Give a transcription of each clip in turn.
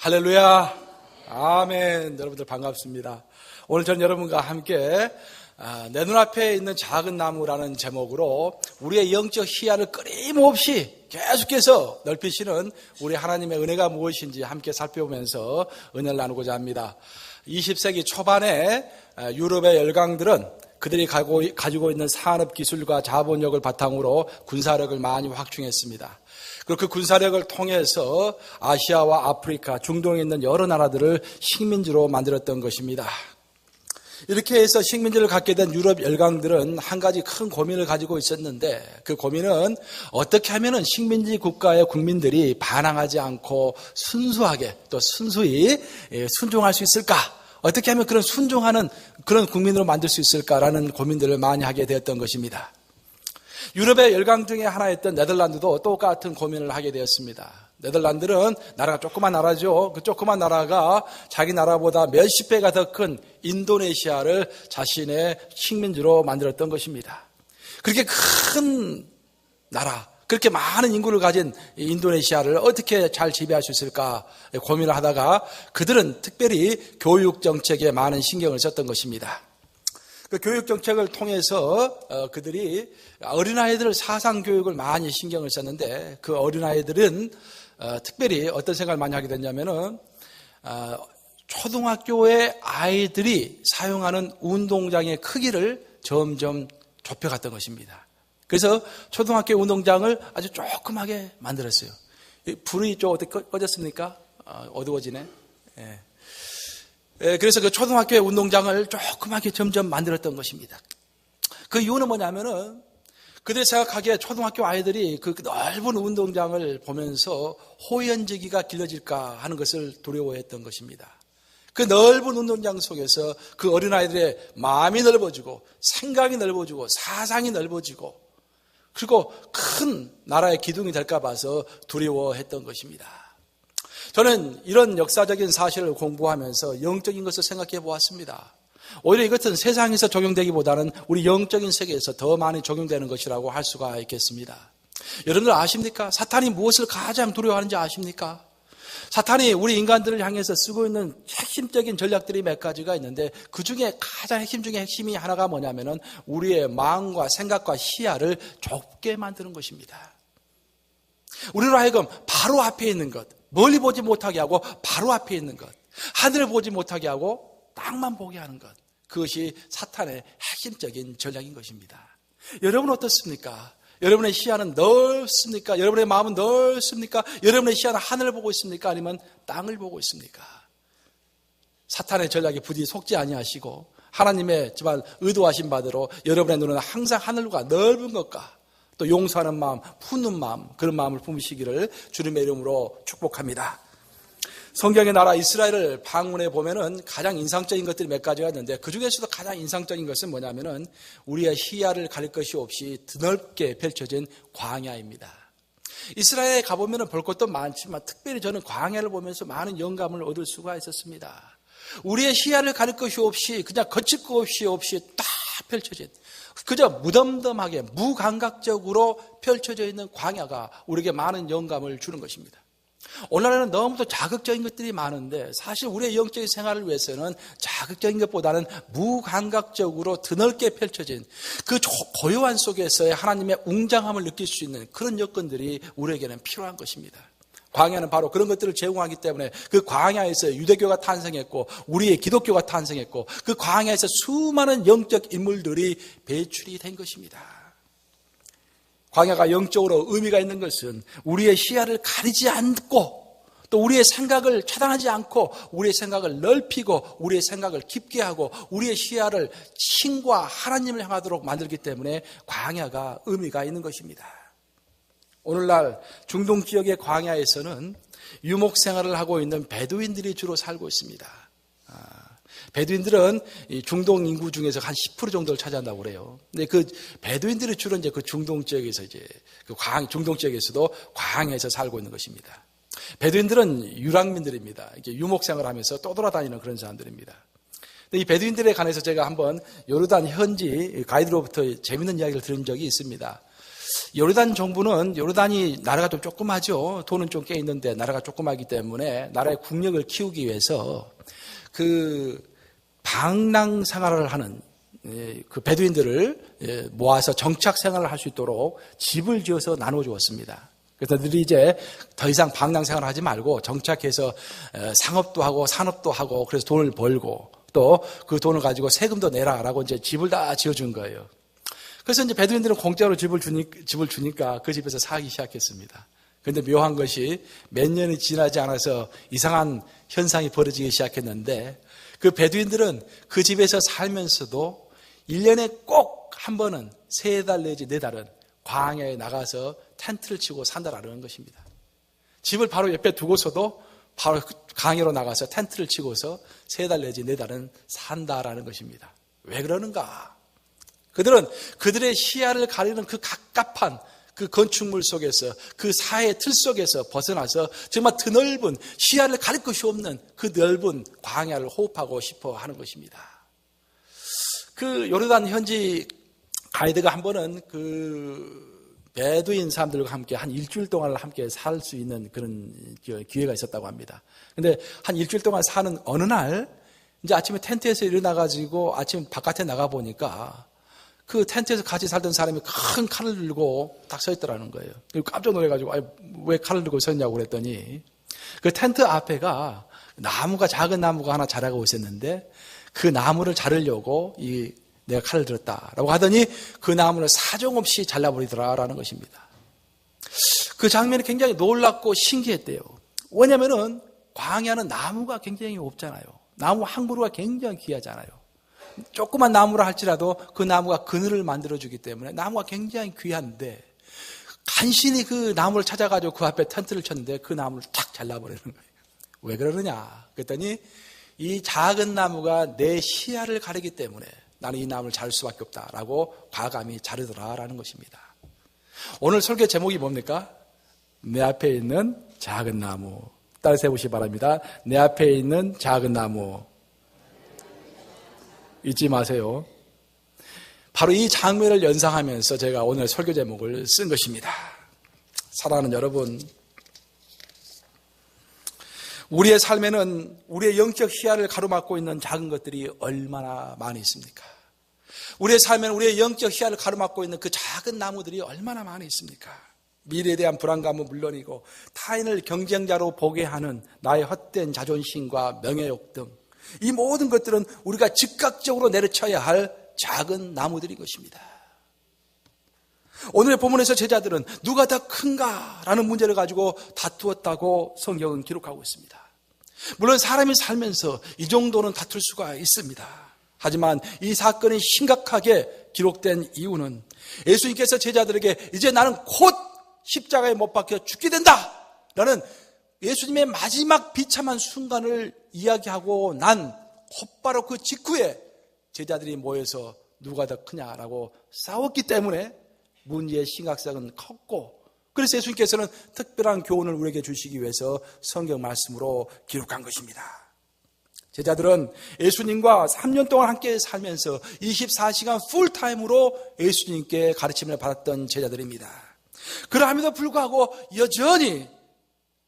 할렐루야. 아멘. 여러분들 반갑습니다. 오늘 전 여러분과 함께 내 눈앞에 있는 작은 나무라는 제목으로 우리의 영적 시야를 끊임없이 계속해서 넓히시는 우리 하나님의 은혜가 무엇인지 함께 살펴보면서 은혜를 나누고자 합니다. 20세기 초반에 유럽의 열강들은 그들이 가지고 있는 산업 기술과 자본력을 바탕으로 군사력을 많이 확충했습니다. 그리고 그 군사력을 통해서 아시아와 아프리카, 중동에 있는 여러 나라들을 식민지로 만들었던 것입니다. 이렇게 해서 식민지를 갖게 된 유럽 열강들은 한 가지 큰 고민을 가지고 있었는데, 그 고민은 어떻게 하면 식민지 국가의 국민들이 반항하지 않고 순수하게 또 순수히 순종할 수 있을까? 어떻게 하면 그런 순종하는 그런 국민으로 만들 수 있을까라는 고민들을 많이 하게 되었던 것입니다. 유럽의 열강 중에 하나였던 네덜란드도 똑같은 고민을 하게 되었습니다. 네덜란드는 나라가 조그만 나라죠. 그 조그만 나라가 자기 나라보다 몇십 배가 더 큰 인도네시아를 자신의 식민지로 만들었던 것입니다. 그렇게 큰 나라, 그렇게 많은 인구를 가진 인도네시아를 어떻게 잘 지배할 수 있을까 고민을 하다가 그들은 특별히 교육 정책에 많은 신경을 썼던 것입니다. 그 교육 정책을 통해서 그들이 어린아이들 사상 교육을 많이 신경을 썼는데, 그 어린아이들은 특별히 어떤 생각을 많이 하게 됐냐면은 초등학교의 아이들이 사용하는 운동장의 크기를 점점 좁혀갔던 것입니다. 그래서 초등학교 운동장을 아주 조그맣게 만들었어요. 불이 좀 어떻게 꺼졌습니까? 어두워지네. 예. 그래서 그 초등학교의 운동장을 조그맣게 점점 만들었던 것입니다. 그 이유는 뭐냐면은 그들이 생각하기에 초등학교 아이들이 그 넓은 운동장을 보면서 호연지기가 길러질까 하는 것을 두려워했던 것입니다. 그 넓은 운동장 속에서 그 어린아이들의 마음이 넓어지고 생각이 넓어지고 사상이 넓어지고 그리고 큰 나라의 기둥이 될까 봐서 두려워했던 것입니다. 저는 이런 역사적인 사실을 공부하면서 영적인 것을 생각해 보았습니다. 오히려 이것은 세상에서 적용되기보다는 우리 영적인 세계에서 더 많이 적용되는 것이라고 할 수가 있겠습니다. 여러분들 아십니까? 사탄이 무엇을 가장 두려워하는지 아십니까? 사탄이 우리 인간들을 향해서 쓰고 있는 핵심적인 전략들이 몇 가지가 있는데, 그 중에 가장 핵심 중에 핵심이 하나가 뭐냐면은 우리의 마음과 생각과 시야를 좁게 만드는 것입니다. 우리로 하여금 바로 앞에 있는 것, 멀리 보지 못하게 하고 바로 앞에 있는 것, 하늘을 보지 못하게 하고 땅만 보게 하는 것, 그것이 사탄의 핵심적인 전략인 것입니다. 여러분 어떻습니까? 여러분의 시야는 넓습니까? 여러분의 마음은 넓습니까? 여러분의 시야는 하늘을 보고 있습니까? 아니면 땅을 보고 있습니까? 사탄의 전략에 부디 속지 아니하시고 하나님의 정말 의도하신 바대로 여러분의 눈은 항상 하늘과 넓은 것과 또 용서하는 마음, 푸는 마음, 그런 마음을 품으시기를 주님의 이름으로 축복합니다. 성경의 나라 이스라엘을 방문해 보면은 가장 인상적인 것들이 몇 가지가 있는데, 그 중에서도 가장 인상적인 것은 뭐냐면은 우리의 시야를 가릴 것이 없이 드넓게 펼쳐진 광야입니다. 이스라엘에 가보면은 볼 것도 많지만 특별히 저는 광야를 보면서 많은 영감을 얻을 수가 있었습니다. 우리의 시야를 가릴 것이 없이 그냥 거칠 것 없이 딱 펼쳐진, 그저 무덤덤하게 무감각적으로 펼쳐져 있는 광야가 우리에게 많은 영감을 주는 것입니다. 오늘날에는 너무도 자극적인 것들이 많은데, 사실 우리의 영적인 생활을 위해서는 자극적인 것보다는 무감각적으로 드넓게 펼쳐진 그 고요한 속에서의 하나님의 웅장함을 느낄 수 있는 그런 여건들이 우리에게는 필요한 것입니다. 광야는 바로 그런 것들을 제공하기 때문에 그 광야에서 유대교가 탄생했고 우리의 기독교가 탄생했고 그 광야에서 수많은 영적 인물들이 배출이 된 것입니다. 광야가 영적으로 의미가 있는 것은 우리의 시야를 가리지 않고 또 우리의 생각을 차단하지 않고 우리의 생각을 넓히고 우리의 생각을 깊게 하고 우리의 시야를 신과 하나님을 향하도록 만들기 때문에 광야가 의미가 있는 것입니다. 오늘날 중동 지역의 광야에서는 유목 생활을 하고 있는 베두인들이 주로 살고 있습니다. 베두인들은 중동 인구 중에서 한 10% 정도를 차지한다고 그래요. 근데 그 베두인들이 주로 이제 그 중동 지역에서 중동 지역에서도 광야에서 살고 있는 것입니다. 베두인들은 유랑민들입니다. 이렇게 유목 생활하면서 떠돌아다니는 그런 사람들입니다. 근데 이 베두인들에 관해서 제가 한번 요르단 현지 가이드로부터 재밌는 이야기를 들은 적이 있습니다. 요르단 정부는, 요르단이 나라가 좀 조그마죠. 돈은 좀 꽤 있는데 나라가 조그마기 때문에 나라의 국력을 키우기 위해서 그 방랑 생활을 하는 그 베두인들을 모아서 정착 생활을 할 수 있도록 집을 지어서 나눠 주었습니다. 그래서 너희들이 이제 더 이상 방랑 생활을 하지 말고 정착해서 상업도 하고 산업도 하고 그래서 돈을 벌고 또 그 돈을 가지고 세금도 내라라고 이제 집을 다 지어준 거예요. 그래서 이제 베두인들은 공짜로 집을 주니까 그 집에서 살기 시작했습니다. 그런데 묘한 것이 몇 년이 지나지 않아서 이상한 현상이 벌어지기 시작했는데 그 베두인들은 그 집에서 살면서도 1년에 꼭 한 번은 3달 내지 4달은 광야에 나가서 텐트를 치고 산다라는 것입니다. 집을 바로 옆에 두고서도 바로 광야로 나가서 텐트를 치고서 3달 내지 4달은 산다라는 것입니다. 왜 그러는가? 그들은 그들의 시야를 가리는 그 갑갑한 그 건축물 속에서 그 사회의 틀 속에서 벗어나서 정말 드넓은 시야를 가릴 것이 없는 그 넓은 광야를 호흡하고 싶어 하는 것입니다. 그 요르단 현지 가이드가 한 번은 그 베두인 사람들과 함께 한 일주일 동안 함께 살 수 있는 그런 기회가 있었다고 합니다. 근데 한 일주일 동안 사는 어느 날 이제 아침에 텐트에서 일어나가지고 아침 바깥에 나가보니까 그 텐트에서 같이 살던 사람이 큰 칼을 들고 딱 서 있더라는 거예요. 깜짝 놀래가지고 왜 칼을 들고 서 있냐고 그랬더니 그 텐트 앞에가 나무가 작은 나무가 하나 자라고 있었는데 그 나무를 자르려고 내가 칼을 들었다라고 하더니 그 나무를 사정없이 잘라버리더라라는 것입니다. 그 장면이 굉장히 놀랍고 신기했대요. 왜냐면은 광야는 나무가 굉장히 없잖아요. 나무 한 그루가 굉장히 귀하잖아요. 조그만 나무라 할지라도 그 나무가 그늘을 만들어주기 때문에 나무가 굉장히 귀한데 간신히 그 나무를 찾아가지고 그 앞에 텐트를 쳤는데 그 나무를 탁 잘라버리는 거예요. 왜 그러느냐? 그랬더니 이 작은 나무가 내 시야를 가리기 때문에 나는 이 나무를 자를 수밖에 없다라고 과감히 자르더라라는 것입니다. 오늘 설교 제목이 뭡니까? 내 앞에 있는 작은 나무. 따라서 해보시기 바랍니다. 내 앞에 있는 작은 나무. 잊지 마세요. 바로 이 장면을 연상하면서 제가 오늘 설교 제목을 쓴 것입니다. 사랑하는 여러분, 우리의 삶에는 우리의 영적 시야를 가로막고 있는 작은 것들이 얼마나 많이 있습니까? 우리의 삶에는 우리의 영적 시야를 가로막고 있는 그 작은 나무들이 얼마나 많이 있습니까? 미래에 대한 불안감은 물론이고 타인을 경쟁자로 보게 하는 나의 헛된 자존심과 명예욕 등 이 모든 것들은 우리가 즉각적으로 내려쳐야 할 작은 나무들인 것입니다. 오늘의 본문에서 제자들은 누가 더 큰가라는 문제를 가지고 다투었다고 성경은 기록하고 있습니다. 물론 사람이 살면서 이 정도는 다툴 수가 있습니다. 하지만 이 사건이 심각하게 기록된 이유는 예수님께서 제자들에게 이제 나는 곧 십자가에 못 박혀 죽게 된다 라는 예수님의 마지막 비참한 순간을 이야기하고 난 곧바로 그 직후에 제자들이 모여서 누가 더 크냐라고 싸웠기 때문에 문제의 심각성은 컸고, 그래서 예수님께서는 특별한 교훈을 우리에게 주시기 위해서 성경 말씀으로 기록한 것입니다. 제자들은 예수님과 3년 동안 함께 살면서 24시간 풀타임으로 예수님께 가르침을 받았던 제자들입니다. 그럼에도 불구하고 여전히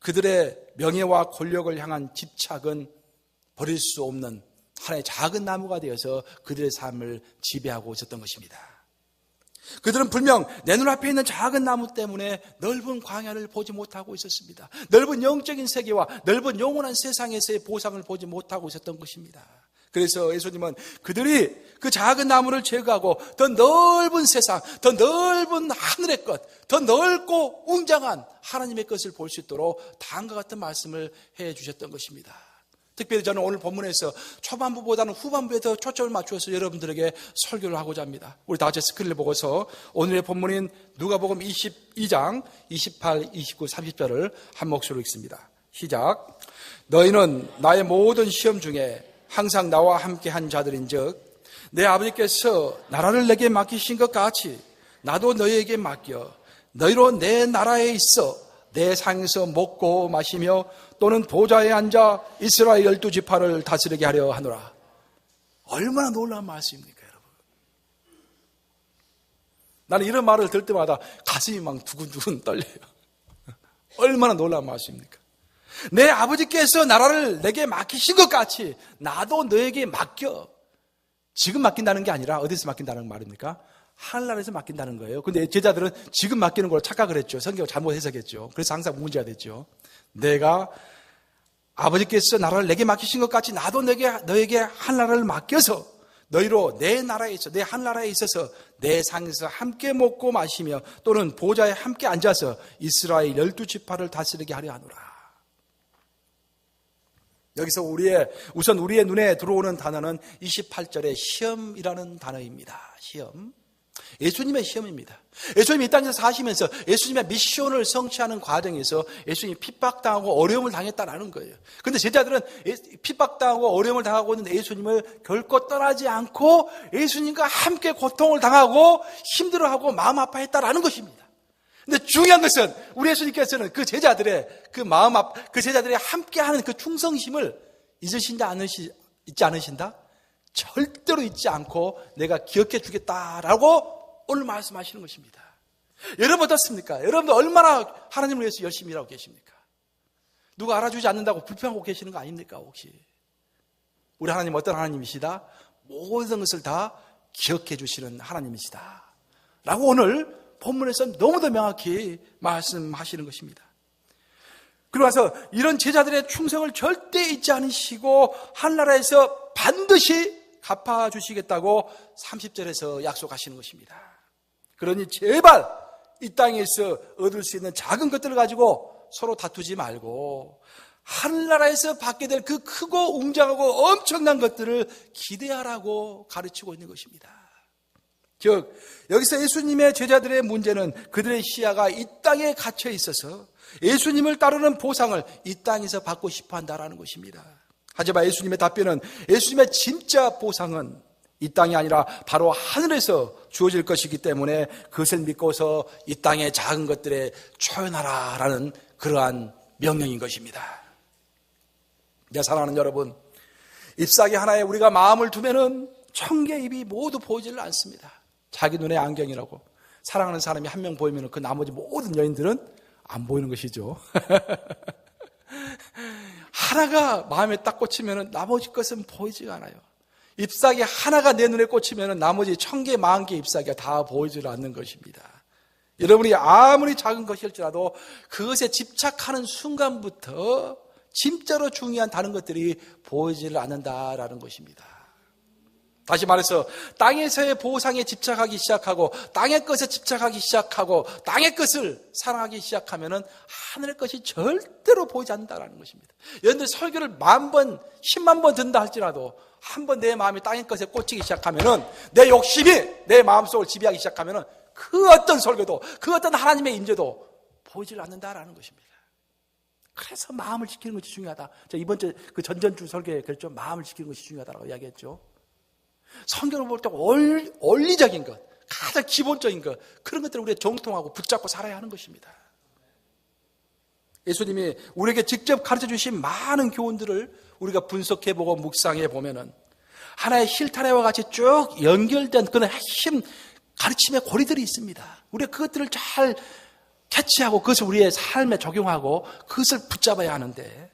그들의 명예와 권력을 향한 집착은 버릴 수 없는 하나의 작은 나무가 되어서 그들의 삶을 지배하고 있었던 것입니다. 그들은 분명 내 눈앞에 있는 작은 나무 때문에 넓은 광야를 보지 못하고 있었습니다. 넓은 영적인 세계와 넓은 영원한 세상에서의 보상을 보지 못하고 있었던 것입니다. 그래서 예수님은 그들이 그 작은 나무를 제거하고 더 넓은 세상, 더 넓은 하늘의 것, 더 넓고 웅장한 하나님의 것을 볼 수 있도록 다음과 같은 말씀을 해 주셨던 것입니다. 특별히 저는 오늘 본문에서 초반부보다는 후반부에 더 초점을 맞추어서 여러분들에게 설교를 하고자 합니다. 우리 다 같이 스크린을 보고서 오늘의 본문인 누가복음 22장 28, 29, 30절을 한 목소리로 읽습니다. 시작. 너희는 나의 모든 시험 중에 항상 나와 함께한 자들인즉 내 아버지께서 나라를 내게 맡기신 것 같이 나도 너희에게 맡겨 너희로 내 나라에 있어 내 상에서 먹고 마시며 또는 보좌에 앉아 이스라엘 12지파를 다스리게 하려 하노라. 얼마나 놀라운 말씀입니까, 여러분? 나는 이런 말을 들을 때마다 가슴이 막 두근두근 떨려요. 얼마나 놀라운 말씀입니까? 내 아버지께서 나라를 내게 맡기신 것 같이 나도 너에게 맡겨. 지금 맡긴다는 게 아니라 어디서 맡긴다는 말입니까? 하늘나라에서 맡긴다는 거예요. 근데 제자들은 지금 맡기는 걸로 착각을 했죠. 성경을 잘못 해석했죠. 그래서 항상 문제가 됐죠. 내가 아버지께서 나라를 내게 맡기신 것 같이 나도 너에게 하늘나라를 맡겨서 너희로 내 나라에 있어, 내 하늘나라에 있어서 내 상에서 함께 먹고 마시며 또는 보좌에 함께 앉아서 이스라엘 12지파를 다스리게 하려 하노라. 여기서 우선 우리의 눈에 들어오는 단어는 28절의 시험이라는 단어입니다. 시험. 예수님의 시험입니다. 예수님이 이 땅에서 사시면서 예수님의 미션을 성취하는 과정에서 예수님이 핍박당하고 어려움을 당했다라는 거예요. 그런데 제자들은 핍박당하고 어려움을 당하고 있는 예수님을 결코 떠나지 않고 예수님과 함께 고통을 당하고 힘들어하고 마음 아파했다라는 것입니다. 근데 중요한 것은 우리 예수님께서는 그 제자들의 그 제자들이 함께하는 그 충성심을 잊지 않으신다? 절대로 잊지 않고 내가 기억해 주겠다라고 오늘 말씀하시는 것입니다. 여러분 어떻습니까? 여러분들 얼마나 하나님을 위해서 열심히 일하고 계십니까? 누가 알아주지 않는다고 불평하고 계시는 거 아닙니까 혹시? 우리 하나님 어떤 하나님이시다? 모든 것을 다 기억해 주시는 하나님이시다 라고 오늘 본문에서 너무도 명확히 말씀하시는 것입니다. 그리고 나서 이런 제자들의 충성을 절대 잊지 않으시고 하늘나라에서 반드시 갚아주시겠다고 30절에서 약속하시는 것입니다. 그러니 제발 이 땅에서 얻을 수 있는 작은 것들을 가지고 서로 다투지 말고 하늘나라에서 받게 될 그 크고 웅장하고 엄청난 것들을 기대하라고 가르치고 있는 것입니다. 즉 여기서 예수님의 제자들의 문제는 그들의 시야가 이 땅에 갇혀 있어서 예수님을 따르는 보상을 이 땅에서 받고 싶어 한다라는 것입니다. 하지만 예수님의 답변은 예수님의 진짜 보상은 이 땅이 아니라 바로 하늘에서 주어질 것이기 때문에 그것을 믿고서 이 땅의 작은 것들에 초연하라라는 그러한 명령인 것입니다. 내 사랑하는 여러분, 잎사귀 하나에 우리가 마음을 두면은 천개 잎이 모두 보이지를 않습니다. 자기 눈에 안경이라고 사랑하는 사람이 한 명 보이면 그 나머지 모든 여인들은 안 보이는 것이죠. 하나가 마음에 딱 꽂히면 나머지 것은 보이지가 않아요. 잎사귀 하나가 내 눈에 꽂히면 나머지 1000개, 10,000개 잎사귀가 다 보이지 않는 것입니다. 여러분이 아무리 작은 것일지라도 그것에 집착하는 순간부터 진짜로 중요한 다른 것들이 보이지를 않는다라는 것입니다. 다시 말해서 땅에서의 보상에 집착하기 시작하고 땅의 것에 집착하기 시작하고 땅의 것을 사랑하기 시작하면 하늘의 것이 절대로 보이지 않는다는 것입니다. 여러분들 설교를 10,000번, 10만 번 듣는다 할지라도 한번 내 마음이 땅의 것에 꽂히기 시작하면 내 욕심이 내 마음속을 지배하기 시작하면 그 어떤 설교도 그 어떤 하나님의 임재도 보이지 않는다라는 것입니다. 그래서 마음을 지키는 것이 중요하다. 제가 이번 주 그 전전주 설교에 그랬죠. 마음을 지키는 것이 중요하다고 이야기했죠. 성경을 볼 때 원리적인 것, 가장 기본적인 것, 그런 것들을 우리가 정통하고 붙잡고 살아야 하는 것입니다. 예수님이 우리에게 직접 가르쳐 주신 많은 교훈들을 우리가 분석해보고 묵상해보면은 하나의 실타래와 같이 쭉 연결된 그런 핵심 가르침의 고리들이 있습니다. 우리가 그것들을 잘 캐치하고 그것을 우리의 삶에 적용하고 그것을 붙잡아야 하는데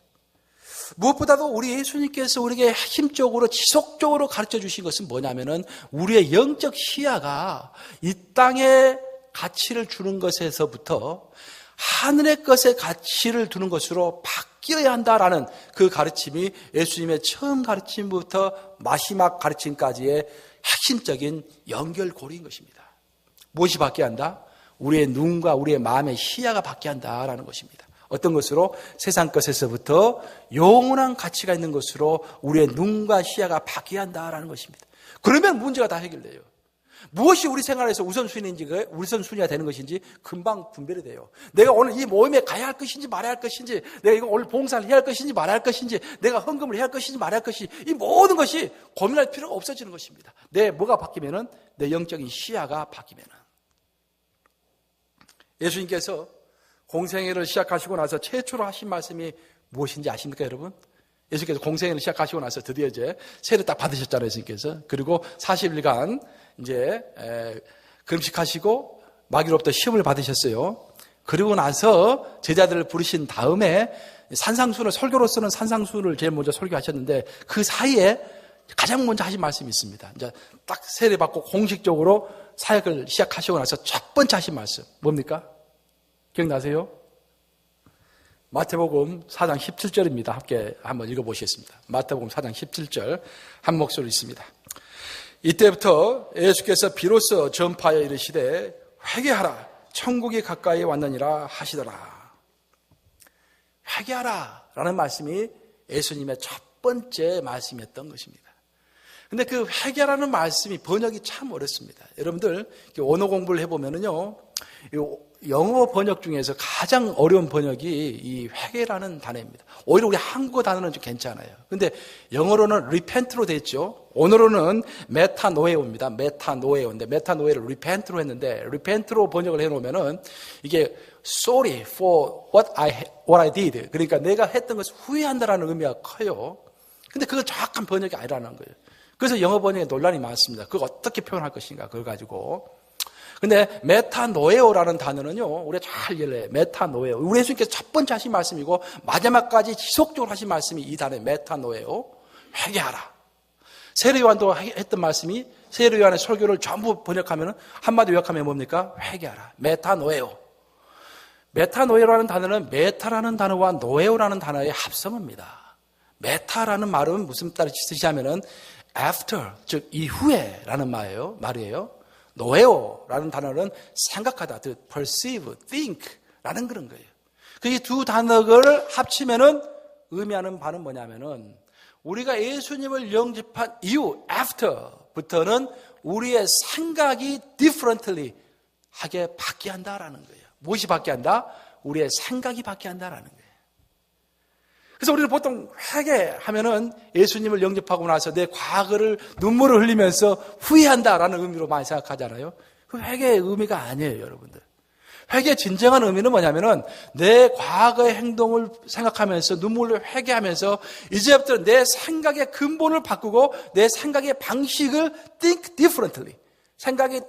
무엇보다도 우리 예수님께서 우리에게 핵심적으로 지속적으로 가르쳐 주신 것은 뭐냐면은 우리의 영적 시야가 이 땅의 가치를 주는 것에서부터 하늘의 것에 가치를 두는 것으로 바뀌어야 한다라는 그 가르침이 예수님의 처음 가르침부터 마지막 가르침까지의 핵심적인 연결고리인 것입니다. 무엇이 바뀌어야 한다? 우리의 눈과 우리의 마음의 시야가 바뀌어야 한다라는 것입니다. 어떤 것으로? 세상 것에서부터 영원한 가치가 있는 것으로 우리의 눈과 시야가 바뀌어야 한다라는 것입니다. 그러면 문제가 다 해결돼요. 무엇이 우리 생활에서 우선순위가 되는 것인지 금방 분별이 돼요. 내가 오늘 이 모임에 가야 할 것인지 말아야 할 것인지, 내가 이거 오늘 봉사를 해야 할 것인지 말아야 할 것인지, 내가 헌금을 해야 할 것인지 말아야 할 것인지, 이 모든 것이 고민할 필요가 없어지는 것입니다. 뭐가 바뀌면은 내 영적인 시야가 바뀌면은. 예수님께서 공생애를 시작하시고 나서 최초로 하신 말씀이 무엇인지 아십니까, 여러분? 예수님께서 공생애를 시작하시고 나서 드디어 이제 세례 딱 받으셨잖아요, 예수님께서. 그리고 40일간 이제 금식하시고 마귀로부터 시험을 받으셨어요. 그리고 나서 제자들을 부르신 다음에 산상수훈을, 설교로서는 산상수훈을 제일 먼저 설교하셨는데 그 사이에 가장 먼저 하신 말씀이 있습니다. 이제 딱 세례받고 공식적으로 사역을 시작하시고 나서 첫 번째 하신 말씀 뭡니까? 기억나세요? 마태복음 4장 17절입니다. 함께 한번 읽어보시겠습니다. 마태복음 4장 17절 한 목소리 있습니다. 이때부터 예수께서 비로소 전파하여 이르시되 회개하라 천국이 가까이 왔느니라 하시더라. 회개하라 라는 말씀이 예수님의 첫 번째 말씀이었던 것입니다. 근데 그 회개라는 말씀이 번역이 참 어렵습니다. 여러분들 언어 공부를 해보면은요, 영어 번역 중에서 가장 어려운 번역이 이 회개라는 단어입니다. 오히려 우리 한국어 단어는 좀 괜찮아요. 근데 영어로는 repent로 돼 있죠. 언어로는 메타노에오입니다. 메타노에오인데 메타노에를 repent로 했는데 repent로 번역을 해놓으면은 이게 sorry for what I did. 그러니까 내가 했던 것을 후회한다라는 의미가 커요. 근데 그건 정확한 번역이 아니라는 거예요. 그래서 영어 번역에 논란이 많습니다. 그걸 어떻게 표현할 것인가 그걸 가지고. 근데 메타노에오라는 단어는요, 우리가 잘 이해해요. 메타노에오. 우리 예수님께서 첫 번째 하신 말씀이고 마지막까지 지속적으로 하신 말씀이 이 단어예요. 메타노에오. 회개하라. 세례요한도 했던 말씀이 세례요한의 설교를 전부 번역하면 한마디 요약하면 뭡니까? 회개하라. 메타노에오. 메타노에오라는 단어는 메타라는 단어와 노에오라는 단어의 합성어입니다. 메타라는 말은 무슨 뜻이냐면은 after, 즉 이후에라는 말이에요. 노에오라는 단어는 생각하다, to perceive, think라는 그런 거예요. 이 두 단어를 합치면은 의미하는 바는 뭐냐면은 우리가 예수님을 영접한 이후 after부터는 우리의 생각이 differently 하게 바뀌게 한다라는 거예요. 무엇이 바뀌게 한다? 우리의 생각이 바뀌게 한다라는 거예요. 그래서 우리는 보통 회개하면은 예수님을 영접하고 나서 내 과거를 눈물을 흘리면서 후회한다라는 의미로 많이 생각하잖아요. 그 회개의 의미가 아니에요, 여러분들. 회개의 진정한 의미는 뭐냐면은 내 과거의 행동을 생각하면서 눈물을 회개하면서 이제부터 내 생각의 근본을 바꾸고 내 생각의 방식을 think differently. 생각의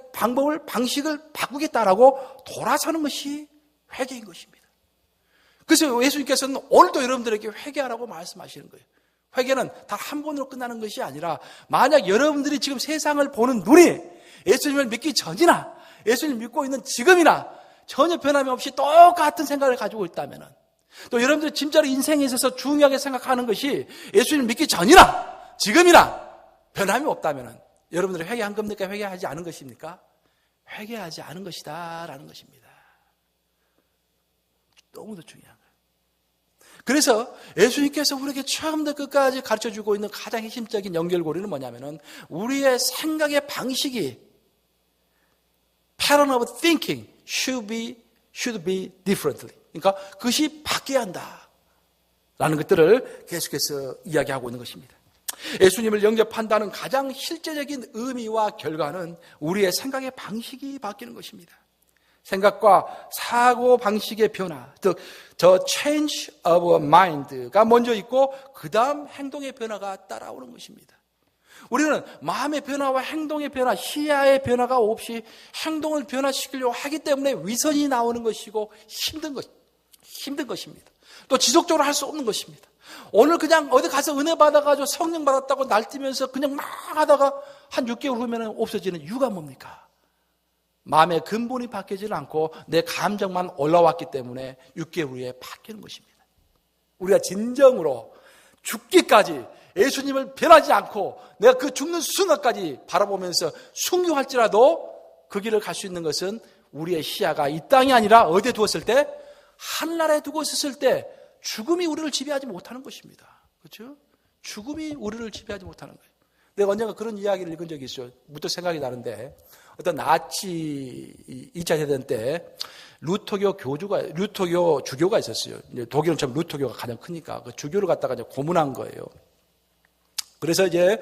방식을 바꾸겠다라고 돌아서는 것이 회개인 것입니다. 그래서 예수님께서는 오늘도 여러분들에게 회개하라고 말씀하시는 거예요. 회개는 단 한 번으로 끝나는 것이 아니라 만약 여러분들이 지금 세상을 보는 눈이 예수님을 믿기 전이나 예수님을 믿고 있는 지금이나 전혀 변함이 없이 똑같은 생각을 가지고 있다면 또 여러분들이 진짜로 인생에 있어서 중요하게 생각하는 것이 예수님을 믿기 전이나 지금이나 변함이 없다면 여러분들이 회개한 겁니까? 회개하지 않은 것입니까? 회개하지 않은 것이다 라는 것입니다. 너무도 중요한 거예요. 그래서 예수님께서 우리에게 처음부터 끝까지 가르쳐주고 있는 가장 핵심적인 연결고리는 뭐냐면은 우리의 생각의 방식이 pattern of thinking should be differently. 그러니까 그것이 바뀌어야 한다라는 것들을 계속해서 이야기하고 있는 것입니다. 예수님을 영접한다는 가장 실제적인 의미와 결과는 우리의 생각의 방식이 바뀌는 것입니다. 생각과 사고 방식의 변화, 즉 the change of mind가 먼저 있고 그 다음 행동의 변화가 따라오는 것입니다. 우리는 마음의 변화와 행동의 변화, 시야의 변화가 없이 행동을 변화시키려고 하기 때문에 위선이 나오는 것이고 힘든 것입니다. 또 지속적으로 할 수 없는 것입니다. 오늘 그냥 어디 가서 은혜 받아가지고 성령 받았다고 날뛰면서 그냥 막 하다가 한 6개월 후면 없어지는 이유가 뭡니까? 마음의 근본이 바뀌지 않고 내 감정만 올라왔기 때문에 6개월 후에 바뀌는 것입니다. 우리가 진정으로 죽기까지 예수님을 변하지 않고 내가 그 죽는 순간까지 바라보면서 순교할지라도 그 길을 갈 수 있는 것은 우리의 시야가 이 땅이 아니라 어디에 두었을 때? 하늘나라에 두고 있었을 때 죽음이 우리를 지배하지 못하는 것입니다. 그렇죠? 죽음이 우리를 지배하지 못하는 거예요. 내가 언젠가 그런 이야기를 읽은 적이 있어요. 무척 생각이 나는데 어떤 나치 2차 대전 때 루터교 주교가 있었어요. 독일은 참 루터교가 가장 크니까 그 주교를 갖다가 이제 고문한 거예요. 그래서 이제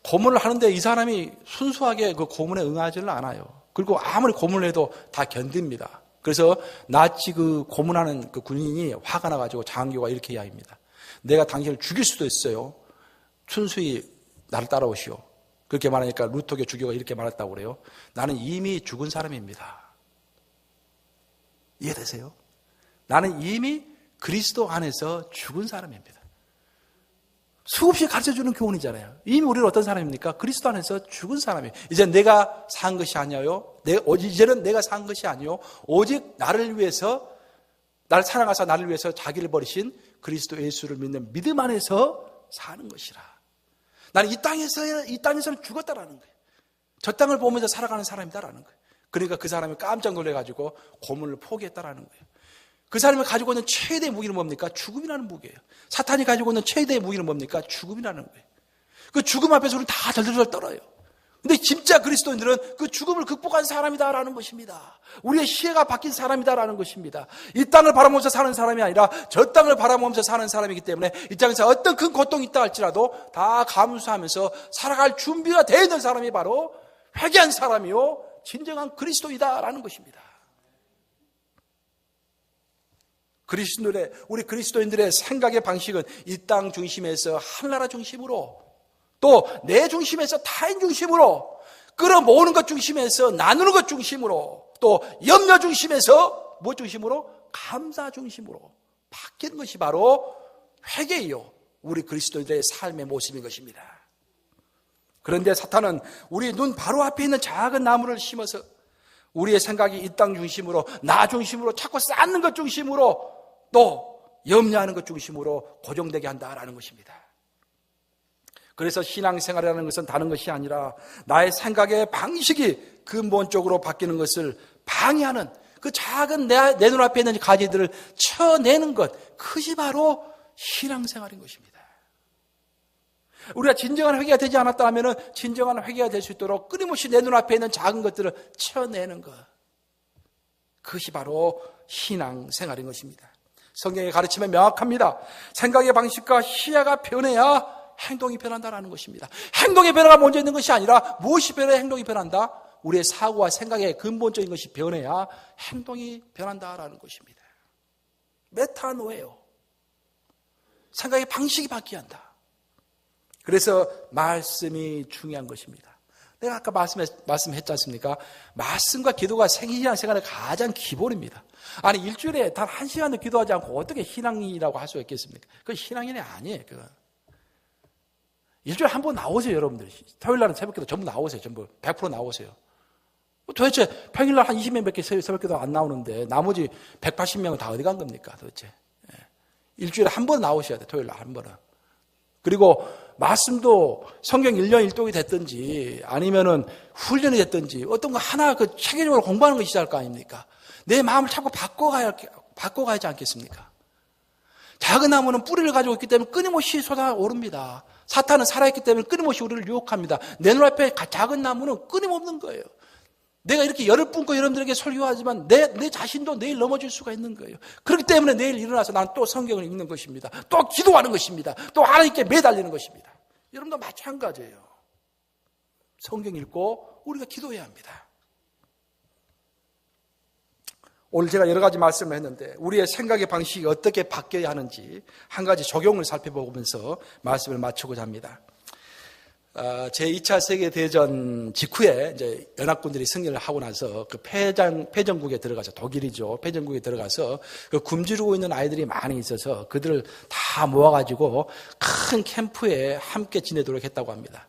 고문을 하는데 이 사람이 순수하게 그 고문에 응하지는 않아요. 그리고 아무리 고문을 해도 다 견딥니다. 그래서 나치 그 고문하는 그 군인이 화가 나가지고 장교가 이렇게 이야기합니다. 내가 당신을 죽일 수도 있어요. 순수히 나를 따라오시오. 그렇게 말하니까 루터교 주교가 이렇게 말했다고 그래요. 나는 이미 죽은 사람입니다. 이해되세요? 나는 이미 그리스도 안에서 죽은 사람입니다. 수없이 가르쳐주는 교훈이잖아요. 이미 우리는 어떤 사람입니까? 그리스도 안에서 죽은 사람이에요. 이제 내가 산 것이 아니에요. 이제는 내가 산 것이 아니요. 오직 나를 위해서, 나를 사랑하사 나를 위해서 자기를 버리신 그리스도 예수를 믿는 믿음 안에서 사는 것이라. 나는 이 땅에서는 죽었다라는 거예요. 저 땅을 보면서 살아가는 사람이다라는 거예요. 그러니까 그 사람이 깜짝 놀래가지고 고문을 포기했다라는 거예요. 그 사람이 가지고 있는 최대의 무기는 뭡니까? 죽음이라는 무기예요. 사탄이 가지고 있는 최대의 무기는 뭡니까? 죽음이라는 거예요. 그 죽음 앞에서 우리는 다 덜덜덜 떨어요. 근데 진짜 그리스도인들은 그 죽음을 극복한 사람이다라는 것입니다. 우리의 시야가 바뀐 사람이다라는 것입니다. 이 땅을 바라보면서 사는 사람이 아니라 저 땅을 바라보면서 사는 사람이기 때문에 이 땅에서 어떤 큰 고통이 있다 할지라도 다 감수하면서 살아갈 준비가 되어 있는 사람이 바로 회개한 사람이요 진정한 그리스도이다라는 것입니다. 우리 그리스도인들의 생각의 방식은 이 땅 중심에서 하늘나라 중심으로, 또 내 중심에서 타인 중심으로, 끌어모으는 것 중심에서 나누는 것 중심으로, 또 염려 중심에서 무엇 중심으로? 감사 중심으로 바뀌는 것이 바로 회개이요 우리 그리스도인들의 삶의 모습인 것입니다. 그런데 사탄은 우리 눈 바로 앞에 있는 작은 나무를 심어서 우리의 생각이 이 땅 중심으로, 나 중심으로, 자꾸 쌓는 것 중심으로, 또 염려하는 것 중심으로 고정되게 한다라는 것입니다. 그래서 신앙생활이라는 것은 다른 것이 아니라 나의 생각의 방식이 근본적으로 바뀌는 것을 방해하는 그 작은 내 눈앞에 있는 가지들을 쳐내는 것, 그것이 바로 신앙생활인 것입니다. 우리가 진정한 회개가 되지 않았다 하면 진정한 회개가 될 수 있도록 끊임없이 내 눈앞에 있는 작은 것들을 쳐내는 것, 그것이 바로 신앙생활인 것입니다. 성경의 가르침은 명확합니다. 생각의 방식과 시야가 변해야 행동이 변한다는 것입니다. 행동의 변화가 먼저 있는 것이 아니라 무엇이 변해야 행동이 변한다? 우리의 사고와 생각의 근본적인 것이 변해야 행동이 변한다라는 것입니다. 메타노예요. 생각의 방식이 바뀌어야 한다. 그래서 말씀이 중요한 것입니다. 내가 아까 말씀했지 않습니까? 말씀과 기도가 신앙생활의 가장 기본입니다. 아니 일주일에 단 1시간도 기도하지 않고 어떻게 신앙이라고 할 수가 있겠습니까? 그건 신앙인이 아니에요. 그건. 일주일에 한 번 나오세요, 여러분들. 토요일날은 새벽기도 전부 나오세요. 전부 100% 나오세요. 도대체 평일날 한 20명밖에 새벽기도 안 나오는데 나머지 180명은 다 어디 간 겁니까? 도대체. 일주일에 한 번 나오셔야 돼요. 토요일날 한 번은. 그리고 말씀도 성경 1년 1독이 됐든지 아니면은 훈련이 됐든지 어떤 거 하나 그 체계적으로 공부하는 것이 시작할 거 아닙니까? 내 마음을 자꾸 바꿔가야지 않겠습니까? 작은 나무는 뿌리를 가지고 있기 때문에 끊임없이 솟아오릅니다. 사탄은 살아있기 때문에 끊임없이 우리를 유혹합니다. 내 눈앞에 작은 나무는 끊임없는 거예요. 내가 이렇게 열을 뿜고 여러분들에게 설교하지만 내 자신도 내일 넘어질 수가 있는 거예요. 그렇기 때문에 내일 일어나서 나는 또 성경을 읽는 것입니다. 또 기도하는 것입니다. 또 하나님께 매달리는 것입니다. 여러분도 마찬가지예요. 성경 읽고 우리가 기도해야 합니다. 오늘 제가 여러 가지 말씀을 했는데 우리의 생각의 방식이 어떻게 바뀌어야 하는지 한 가지 적용을 살펴보면서 말씀을 마치고자 합니다. 제2차 세계대전 직후에 이제 연합군들이 승리를 하고 나서 그 패전국에 들어가서, 독일이죠. 패전국에 들어가서 그 굶주리고 있는 아이들이 많이 있어서 그들을 다 모아가지고 큰 캠프에 함께 지내도록 했다고 합니다.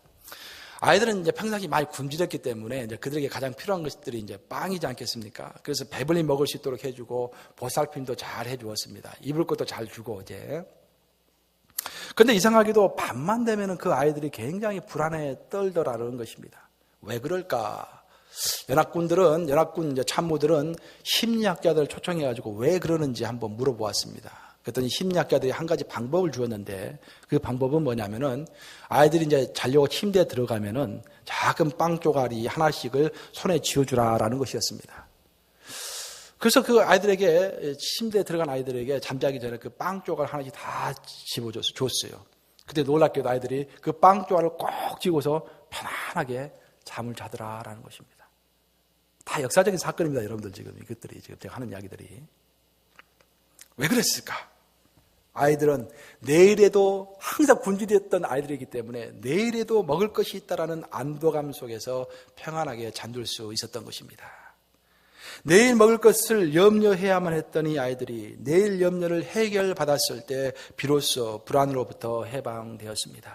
아이들은 이제 평상시 많이 굶주렸기 때문에 이제 그들에게 가장 필요한 것들이 이제 빵이지 않겠습니까? 그래서 배불리 먹을 수 있도록 해주고 보살핌도 잘 해주었습니다. 입을 것도 잘 주고 이제. 근데 이상하게도 밤만 되면은 그 아이들이 굉장히 불안해 떨더라는 것입니다. 왜 그럴까? 연합군 이제 참모들은 심리학자들을 초청해가지고 왜 그러는지 한번 물어보았습니다. 그랬더니 심리학자들이 한 가지 방법을 주었는데 그 방법은 뭐냐면은 아이들이 이제 자려고 침대에 들어가면은 작은 빵 조각이 하나씩을 손에 쥐어주라라는 것이었습니다. 그래서 그 아이들에게, 침대에 들어간 아이들에게 잠자기 전에 그 빵 조각을 하나씩 다 집어줬어요. 그때 놀랍게도 아이들이 그 빵 조각을 꼭 쥐고서 편안하게 잠을 자더라라는 것입니다. 다 역사적인 사건입니다, 여러분들. 지금 이것들이 지금 제가 하는 이야기들이. 왜 그랬을까? 아이들은 내일에도 항상 굶주렸던 아이들이기 때문에 내일에도 먹을 것이 있다라는 안도감 속에서 평안하게 잠들 수 있었던 것입니다. 내일 먹을 것을 염려해야만 했던 이 아이들이 내일 염려를 해결받았을 때 비로소 불안으로부터 해방되었습니다.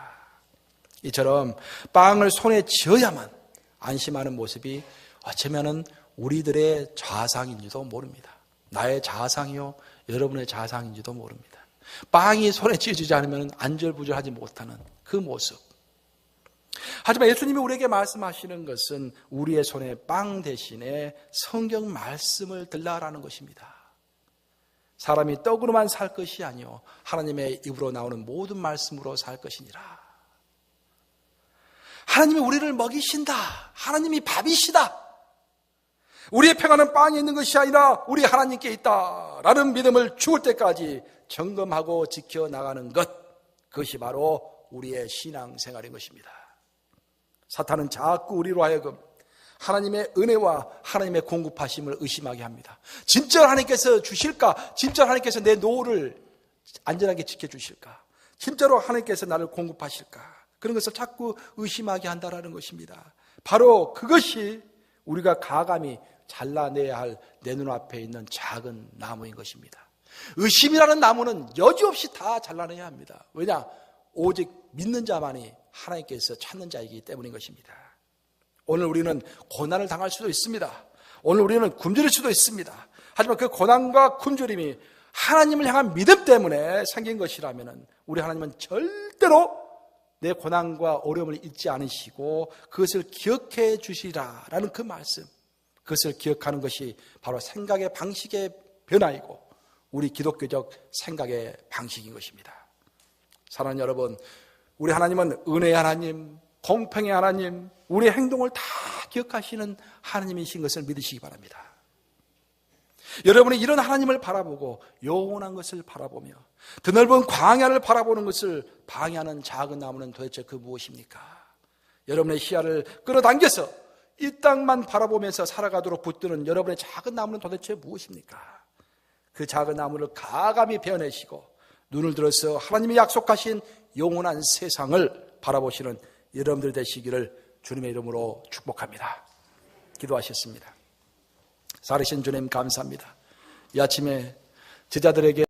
이처럼 빵을 손에 쥐어야만 안심하는 모습이 어쩌면 우리들의 자상인지도 모릅니다. 나의 자상이요 여러분의 자상인지도 모릅니다. 빵이 손에 쥐어지지 않으면 안절부절하지 못하는 그 모습. 하지만 예수님이 우리에게 말씀하시는 것은 우리의 손에 빵 대신에 성경 말씀을 들라라는 것입니다. 사람이 떡으로만 살 것이 아니요 하나님의 입으로 나오는 모든 말씀으로 살 것이니라. 하나님이 우리를 먹이신다. 하나님이 밥이시다. 우리의 평안은 빵에 있는 것이 아니라 우리 하나님께 있다라는 믿음을 죽을 때까지 점검하고 지켜나가는 것, 그것이 바로 우리의 신앙생활인 것입니다. 사탄은 자꾸 우리로 하여금 하나님의 은혜와 하나님의 공급하심을 의심하게 합니다. 진짜 하나님께서 주실까? 진짜 하나님께서 내 노후를 안전하게 지켜주실까? 진짜로 하나님께서 나를 공급하실까? 그런 것을 자꾸 의심하게 한다는 것입니다. 바로 그것이 우리가 가감히 잘라내야 할 내 눈앞에 있는 작은 나무인 것입니다. 의심이라는 나무는 여지없이 다 잘라내야 합니다. 왜냐? 오직 믿는 자만이 하나님께서 찾는 자이기 때문인 것입니다. 오늘 우리는 고난을 당할 수도 있습니다. 오늘 우리는 굶주릴 수도 있습니다. 하지만 그 고난과 굶주림이 하나님을 향한 믿음 때문에 생긴 것이라면 우리 하나님은 절대로 내 고난과 어려움을 잊지 않으시고 그것을 기억해 주시라라는 그 말씀, 그것을 기억하는 것이 바로 생각의 방식의 변화이고 우리 기독교적 생각의 방식인 것입니다. 사랑하는 여러분, 우리 하나님은 은혜의 하나님, 공평의 하나님, 우리의 행동을 다 기억하시는 하나님이신 것을 믿으시기 바랍니다. 여러분이 이런 하나님을 바라보고 영원한 것을 바라보며 드넓은 광야를 바라보는 것을 방해하는 작은 나무는 도대체 그 무엇입니까? 여러분의 시야를 끌어당겨서 이 땅만 바라보면서 살아가도록 붙드는 여러분의 작은 나무는 도대체 무엇입니까? 그 작은 나무를 가감히 베어내시고 눈을 들어서 하나님이 약속하신 영원한 세상을 바라보시는 여러분들 되시기를 주님의 이름으로 축복합니다. 기도하셨습니다. 살아계신 주님 감사합니다. 이 아침에 제자들에게